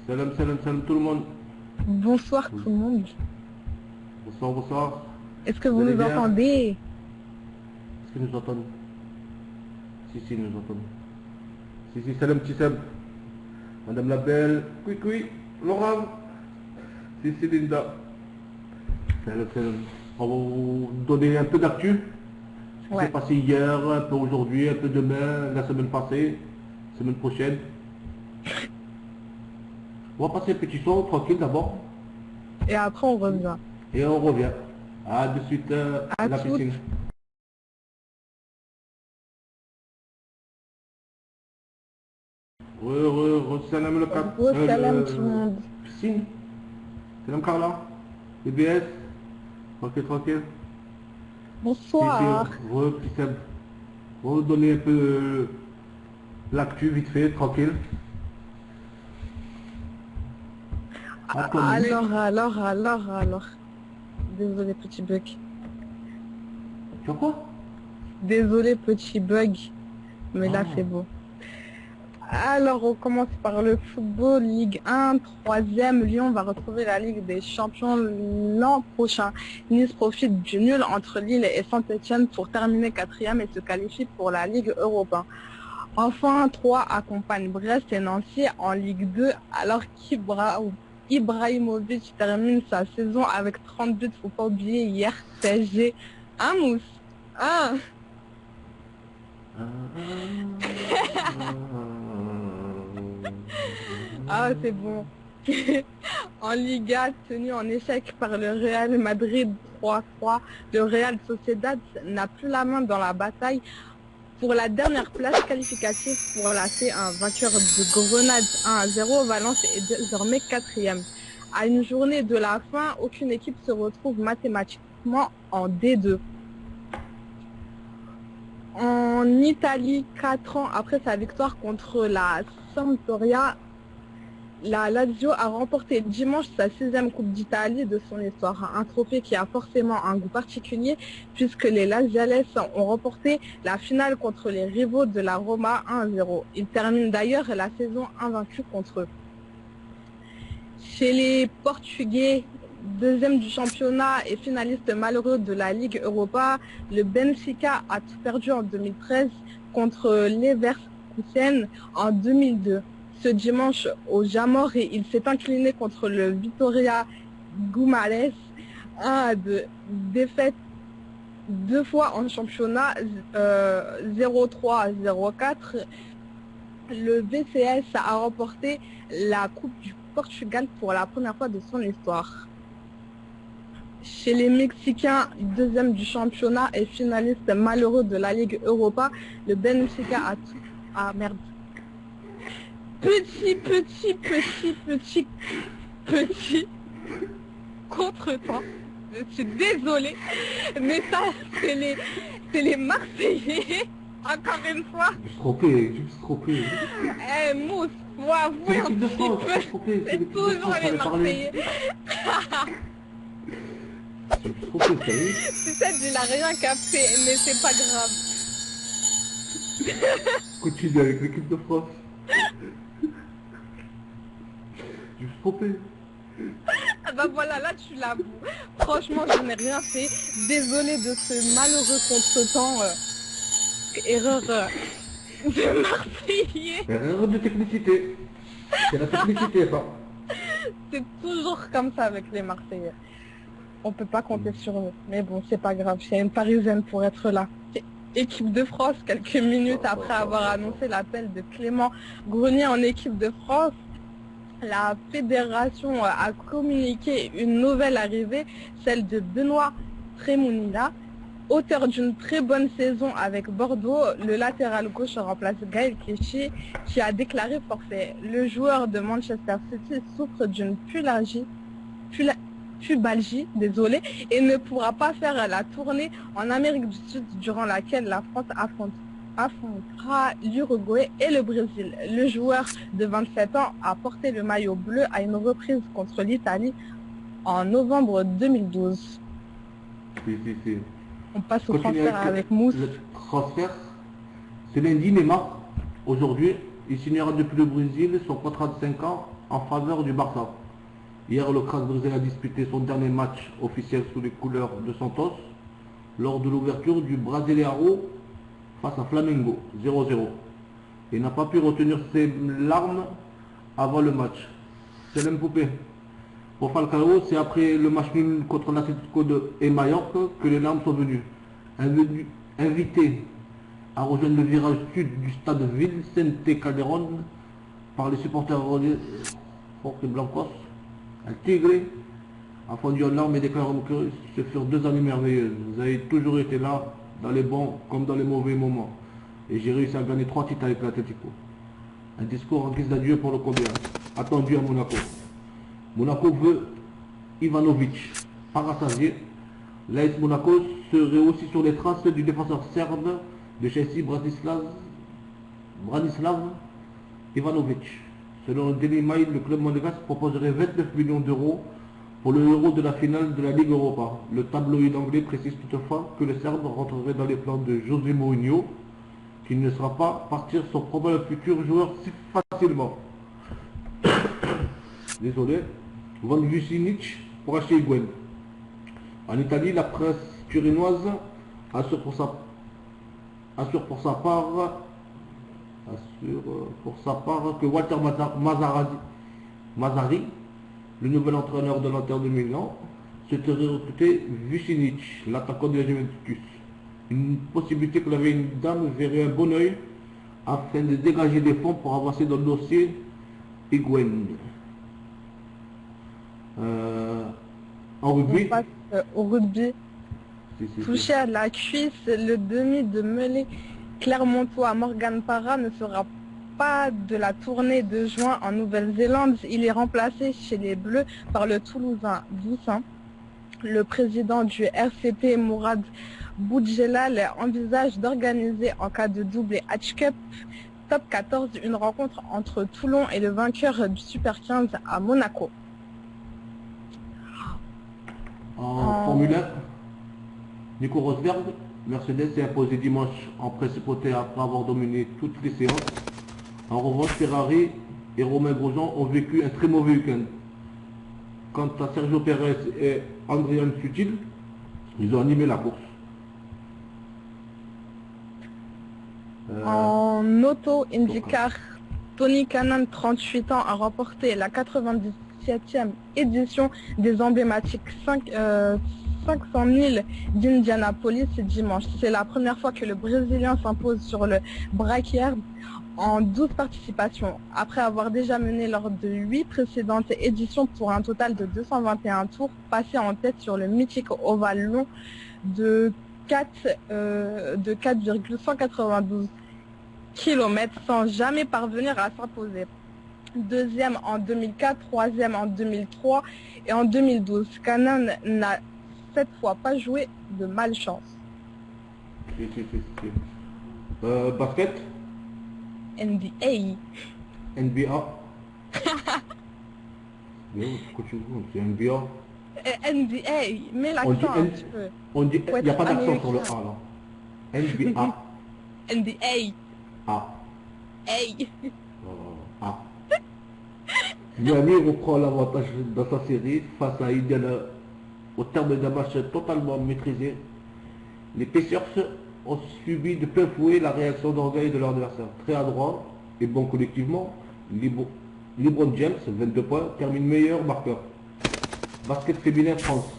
Salam, salam, salam tout le monde. Bonsoir Oui. tout le monde. Bonsoir, bonsoir. Est-ce que Vous vous allez nous bien? entendez? Est-ce qu'ils nous entendent? Si, ils nous entendent. Si, salam, petit Seb. Madame la belle. Oui, Laurent. Si, Linda. Salam, salam. On va vous donner un peu d'actu. Ce qui s'est Ouais. passé hier, un peu aujourd'hui, un peu demain, la semaine passée, semaine prochaine. On va passer un petit son tranquille d'abord. Et après on revient. Et on revient. À de suite À la toutes. piscine. Salam le cap. Gros salam tout le monde. Piscine. Salam Carla. BBS. Tranquille. Si, Bonsoir. petit Seb. On va vous donner un peu l'actu vite fait, tranquille. Encore lui. Alors. Désolé petit bug. Tu vois quoi? Désolé petit bug. Mais là Ah. c'est bon. Alors on commence par le football, Ligue 1, troisième. Lyon va retrouver la Ligue des Champions l'an prochain. Nice profite du nul entre Lille et Saint-Etienne pour terminer quatrième et se qualifie pour la Ligue Europa. Enfin, 3 accompagne Brest et Nancy en Ligue 2 alors qu'Ibrahimovic termine sa saison avec 30 buts. Faut pas oublier hier PSG. Un mousse. Un. Ah, c'est bon. En Liga, tenu en échec par le Real Madrid 3-3, le Real Sociedad n'a plus la main dans la bataille pour la dernière place qualificative pour la C1. Vainqueur de Grenade 1-0, Valence est désormais quatrième. À une journée de la fin, aucune équipe se retrouve mathématiquement en D2. En Italie, 4 ans après sa victoire contre la Sampdoria, la Lazio a remporté dimanche sa 6e Coupe d'Italie de son histoire. Un trophée qui a forcément un goût particulier puisque les Laziales ont remporté la finale contre les rivaux de la Roma 1-0. Ils terminent d'ailleurs la saison invaincus contre eux. Chez les Portugais, deuxième du championnat et finaliste malheureux de la Ligue Europa, le Benfica a tout perdu en 2013 contre Leverkusen en 2002. Ce dimanche au Jamor, il s'est incliné contre le Vitória Guimarães, 1-2. Défaite 2 fois en championnat, 0-3-0-4. Le VCS a remporté la Coupe du Portugal pour la première fois de son histoire. Chez les Mexicains, deuxième du championnat et finaliste malheureux de la Ligue Europa, le Benfica a tout... Ah merde. Petit contre-temps. Je suis désolée, mais ça, c'est les Marseillais. Encore une fois. Je me suis trompé. Eh, Mousse, faut avouer un petit peu. C'est toujours les Marseillais. Je me suis trompé, ça y est. Peut-être il a rien capté, mais c'est pas grave. Continue avec l'équipe de France. Je me suis trompé. Ah bah voilà, là tu l'avoues. Franchement, je n'ai rien fait. Désolée de ce malheureux contretemps. Erreur de Marseillais. Erreur de technicité. C'est la technicité, ça. C'est toujours comme ça avec les Marseillais. On peut pas compter sur eux. Mais bon, c'est pas grave. Il y a une Parisienne pour être là. Équipe de France, quelques minutes après avoir annoncé l'appel de Clément Grenier en équipe de France, la fédération a communiqué une nouvelle arrivée, celle de Benoît Tremounila. Auteur d'une très bonne saison avec Bordeaux, le latéral gauche remplace Gaël Clichy qui a déclaré forfait. Le joueur de Manchester City souffre d'une pubalgie, et ne pourra pas faire la tournée en Amérique du Sud durant laquelle la France affrontera l'Uruguay et le Brésil. Le joueur de 27 ans a porté le maillot bleu à une reprise contre l'Italie en novembre 2012. Si. On passe au transfert avec Mousse. Le transfert, c'est lundi, Neymar. Aujourd'hui, Il signera depuis le Brésil son contrat de 5 ans en faveur du Barça. Hier, le CRAS Brésil a disputé son dernier match officiel sous les couleurs de Santos lors de l'ouverture du Brasileiro face à Flamengo, 0-0. Il n'a pas pu retenir ses larmes avant le match. C'est l'Mpopé. Pour Falcao, c'est après le match nul contre l'Atlético et Mallorca que les larmes sont venues. Invité à rejoindre le virage sud du stade Vicente Calderón par les supporters Jorge Blancos, un Tigre a fondu en larmes et déclaré que ce furent 2 années merveilleuses. Vous avez toujours été là, dans les bons comme dans les mauvais moments. Et j'ai réussi à gagner 3 titres avec l'Atlético. Un discours en guise d'adieu pour le Combien, attendu à Monaco. Monaco veut Ivanovic, pas rassasié. L'AS Monaco serait aussi sur les traces du défenseur serbe de Chelsea Branislav Ivanovic. Selon le Daily Mail, le club monégasque proposerait 29 millions d'euros pour le euro de la finale de la Ligue Europa. Le tabloïd anglais précise toutefois que le Serbe rentrerait dans les plans de José Mourinho, qui ne sera pas partir son probable futur joueur si facilement. Désolé. Van Vucinic pour acheter Higuain. En Italie, la presse turinoise assure pour sa part que Walter Mazzari, le nouvel entraîneur de l'Inter de Milan, souhaiterait recruter Vucinic, l'attaquant de la Juventus. Une possibilité que la vieille dame verrait un bon oeil afin de dégager des fonds pour avancer dans le dossier Higuain. En rugby, On passe au rugby. Touché à la cuisse, le demi de mêlée clermontois Morgan Parra ne sera pas de la tournée de juin en Nouvelle-Zélande. Il est remplacé chez les Bleus par le Toulousain Doussin. Le président du RCP, Mourad Boudjelal, envisage d'organiser en cas de double Hatch Cup Top 14 une rencontre entre Toulon et le vainqueur du Super 15 à Monaco. En Formule 1, Nico Rosberg, Mercedes s'est imposé dimanche en principauté après avoir dominé toutes les séances. En revanche, Ferrari et Romain Grosjean ont vécu un très mauvais week-end. Quant à Sergio Pérez et Adrian Sutil, ils ont animé la course. En auto IndyCar, Tony Kanaan, 38 ans, a remporté la 97e édition des emblématiques 500 000 d'Indianapolis dimanche. C'est la première fois que le Brésilien s'impose sur le Brickyard en 12 participations, après avoir déjà mené lors de 8 précédentes éditions pour un total de 221 tours, passé en tête sur le mythique ovale long de 4,192 km sans jamais parvenir à s'imposer. Deuxième en 2004, troisième en 2003 et en 2012. Kanaan n'a cette fois pas joué de malchance. Basket, NBA. NBA. C'est NBA. NBA, mets l'accent un petit peu. On dit, il n'y a pas d'accent sur le A là. NBA. NBA. A. Hey. A. Miami reprend l'avantage dans sa série face à Indiana au terme d'un match totalement maîtrisé. Les Pacers ont subi de plein fouet la réaction d'orgueil de leur adversaire. Très adroit et bon collectivement, LeBron James, 22 points, termine meilleur marqueur. Basket féminin France.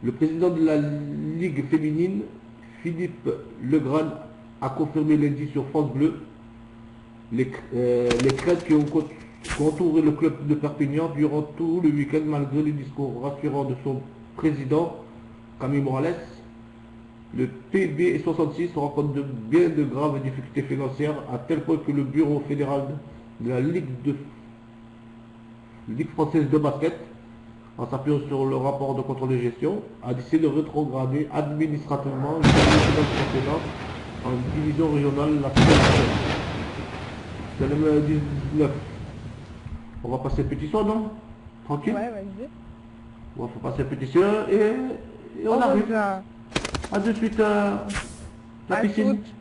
Le président de la Ligue féminine, Philippe Legrand, a confirmé lundi sur France Bleu les craintes qui ont entouré le club de Perpignan durant tout le week-end malgré les discours rassurants de son président, Camille Morales. Le PB66 rencontre bien de graves difficultés financières à tel point que le bureau fédéral de la Ligue française de basket, en s'appuyant sur le rapport de contrôle de gestion, a décidé de rétrograder administrativement le division précédent en division régionale la semaine prochaine. C'est le 19. On va passer pétition, non? Tranquille? Ouais, vas-y. On va passer pétition et on arrive. À de suite la piscine. Toutes.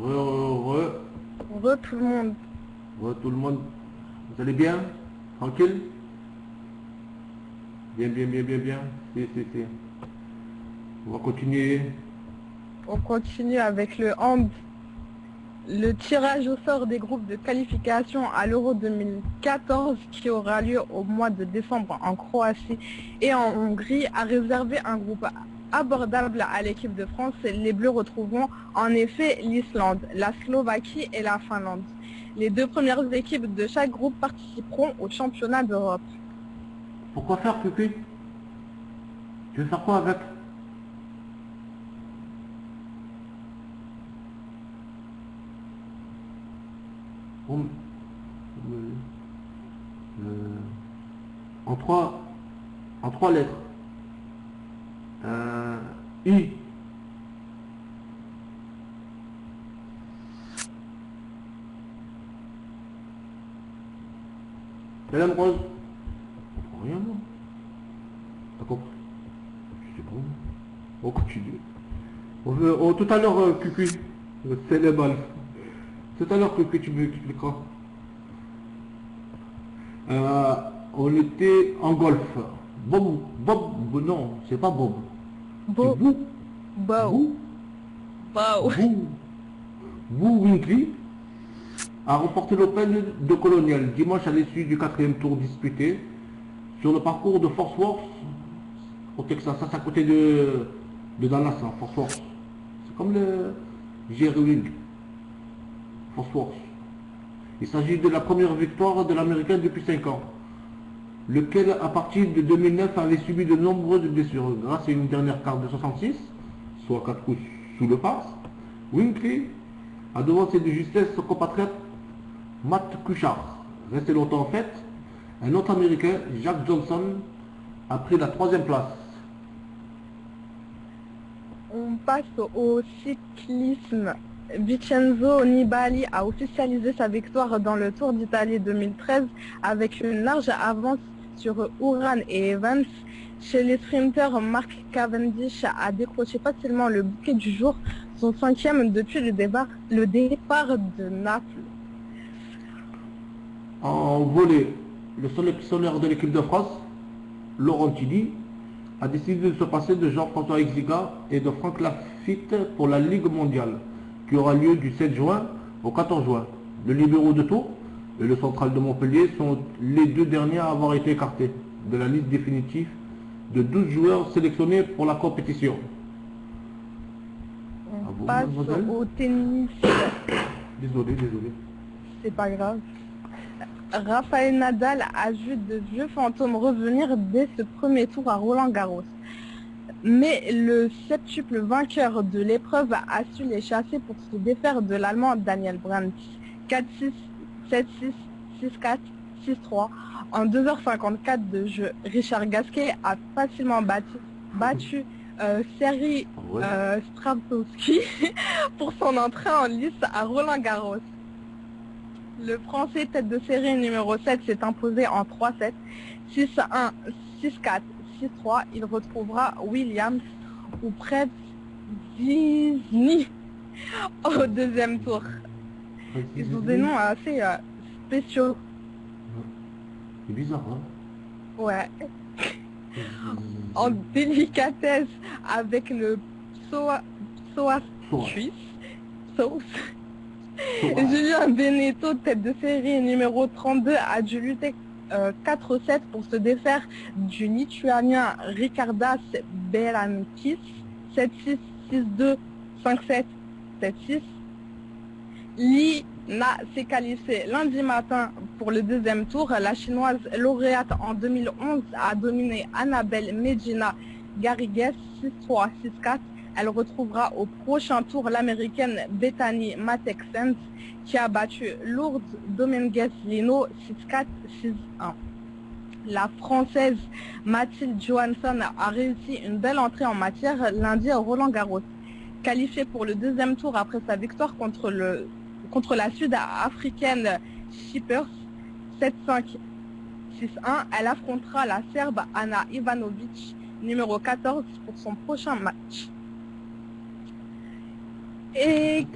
Re tout le monde. Tout le monde. Vous allez bien? Tranquille? Bien. Si. On va continuer. On continue avec le hand. Le tirage au sort des groupes de qualification à l'Euro 2014 qui aura lieu au mois de décembre en Croatie et en Hongrie a réservé un groupe abordable à l'équipe de France. Les Bleus retrouveront en effet l'Islande, la Slovaquie et la Finlande. Les deux premières équipes de chaque groupe participeront au championnat d'Europe. Pourquoi faire, Pupi? Tu veux faire quoi avec? En trois lettres. I. Madame Rose. Rien, non. T'as compris? Je sais pas. On continue. Tout à l'heure, Cucu. C'est les balles. Tout à l'heure, Cucu, tu me expliqueras. On était en golf. Bob, non, c'est pas Bob. Beau. Bou Winkley a remporté l'Open de Colonial dimanche à l'issue du 4e tour disputé sur le parcours de Fort Worth au Texas. Ça, c'est à côté de Dallas, hein, Fort Worth. C'est comme le Jerry Wing. Fort Worth. Il s'agit de la première victoire de l'Américain depuis 5 ans, lequel à partir de 2009 avait subi de nombreuses blessures. Grâce à une dernière carte de 66, soit 4 coups sous le passe, Winkley a devancé de justesse son compatriote Matt Kuchar. Resté longtemps en fait, un autre Américain, Jack Johnson, a pris la 3e place. On passe au cyclisme. Vincenzo Nibali a officialisé sa victoire dans le Tour d'Italie 2013 avec une large avance sur Uran et Evans. Chez les sprinters, Mark Cavendish a décroché facilement le bouquet du jour, son 5e depuis le départ de Naples. En volée, le sélectionneur de l'équipe de France, Laurent Tilly, a décidé de se passer de Jean-François Exiga et de Franck Lafitte pour la Ligue mondiale, qui aura lieu du 7 juin au 14 juin. Le libéraux de Tours et le central de Montpellier sont les deux derniers à avoir été écartés de la liste définitive de 12 joueurs sélectionnés pour la compétition. On passe au tennis. Désolé. C'est pas grave. Rafael Nadal a vu de vieux fantômes revenir dès ce premier tour à Roland-Garros. Mais le septuple vainqueur de l'épreuve a su les chasser pour se défaire de l'Allemand Daniel Brandt. 4-6, 7-6, 6-4, 6-3. En 2h54 de jeu, Richard Gasquet a facilement battu Serhii Strahovski pour son entrée en lice à Roland-Garros. Le Français tête de série numéro 7 s'est imposé en 3-7, 6-1, 6-4, 6-3. Il retrouvera Williams ou Prevzini au deuxième tour. Ils ont des noms assez spéciaux. C'est bizarre, hein? Ouais. En délicatesse avec le Soa suisse. Sauce. Julien Beneteau, tête de série numéro 32, a dû lutter 4-7 pour se défaire du Lituanien Ricardas Belankis. 7-6, 6-2, 5-7, 7-6. Lina s'est qualifiée lundi matin pour le deuxième tour. La chinoise lauréate en 2011 a dominé Annabelle Medina Garrigues 6-3, 6-4. Elle retrouvera au prochain tour l'américaine Bethany Mattek-Sands qui a battu Lourdes Dominguez Lino 6-4, 6-1. La française Mathilde Johansson a réussi une belle entrée en matière lundi à Roland-Garros. Qualifiée pour le deuxième tour après sa victoire contre la sud-africaine Schippers 7-5, 6-1, elle affrontera la Serbe Ana Ivanovic numéro 14 pour son prochain match. Et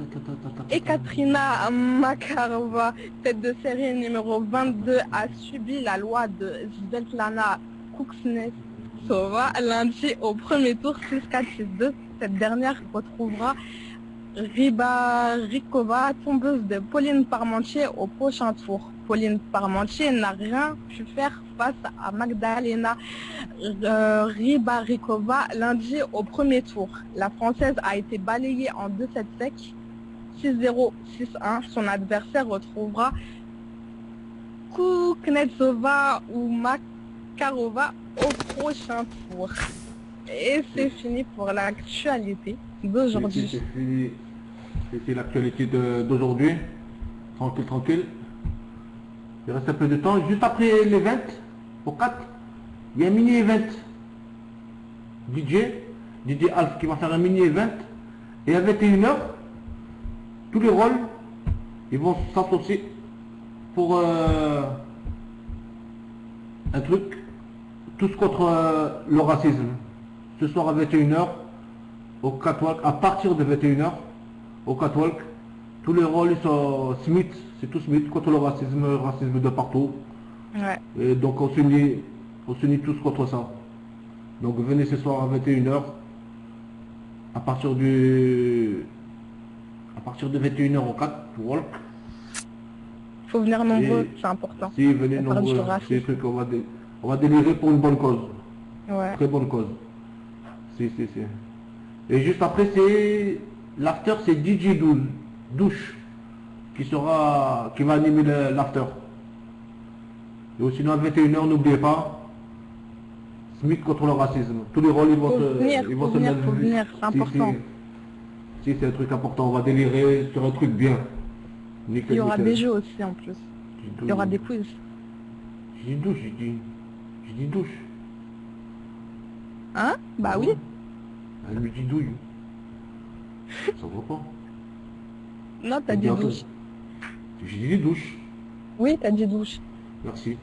Katrina Makarova, tête de série numéro 22, a subi la loi de Svetlana Kuznetsova lundi au premier tour 6-4-6-2. Cette dernière retrouvera Rybarikova, tombeuse de Pauline Parmentier, au prochain tour. Pauline Parmentier n'a rien pu faire face à Magdalena Rybarikova lundi au premier tour. La Française a été balayée en 2-7 secs, 6-0, 6-1. Son adversaire retrouvera Kuznetsova ou Makarova au prochain tour. Et c'est fini pour l'actualité d'aujourd'hui. C'est fini. C'est l'actualité d'aujourd'hui. Tranquille, tranquille. Il reste un peu de temps. Juste après l'event, au 4, il y a un mini-event. DJ Alf qui va faire un mini-event. Et à 21h, tous les rôles, ils vont s'associer pour un truc, tous contre le racisme. Ce soir à 21h, au catwalk, à partir de 21h, au catwalk, tous les rôles ils sont Smith, c'est tout Smith contre le racisme de partout. Ouais. Et donc on s'unit tous contre ça. Donc venez ce soir à 21h, à partir de 21h au catwalk. Faut venir nombreux, c'est important. Si venez nombreux, c'est truc on va délirer pour une bonne cause. Ouais. Très bonne cause. Si. Et juste après, c'est l'after, c'est DJ Douche qui va animer l'after. Et sinon à 21h, n'oubliez pas, Smith contre le racisme. Tous les rôles, ils vont se mettre. Faut venir, c'est important. Si, c'est un truc important, on va délirer sur un truc bien. Nickel, il y aura nickel. des jeux aussi en plus. Il y aura des quiz. J'ai dit douche. Hein? Bah oui. Elle me dit douille. Ça va pas. Non, t'as dit douche. J'ai dit douche. Oui, t'as dit douche. Merci.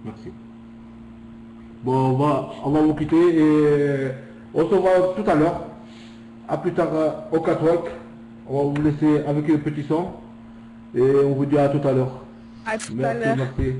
Merci. Bon, on va vous quitter et on se voit tout à l'heure. À plus tard au catwalk. On va vous laisser avec un petit son et on vous dit à tout à l'heure. À tout à l'heure. Merci.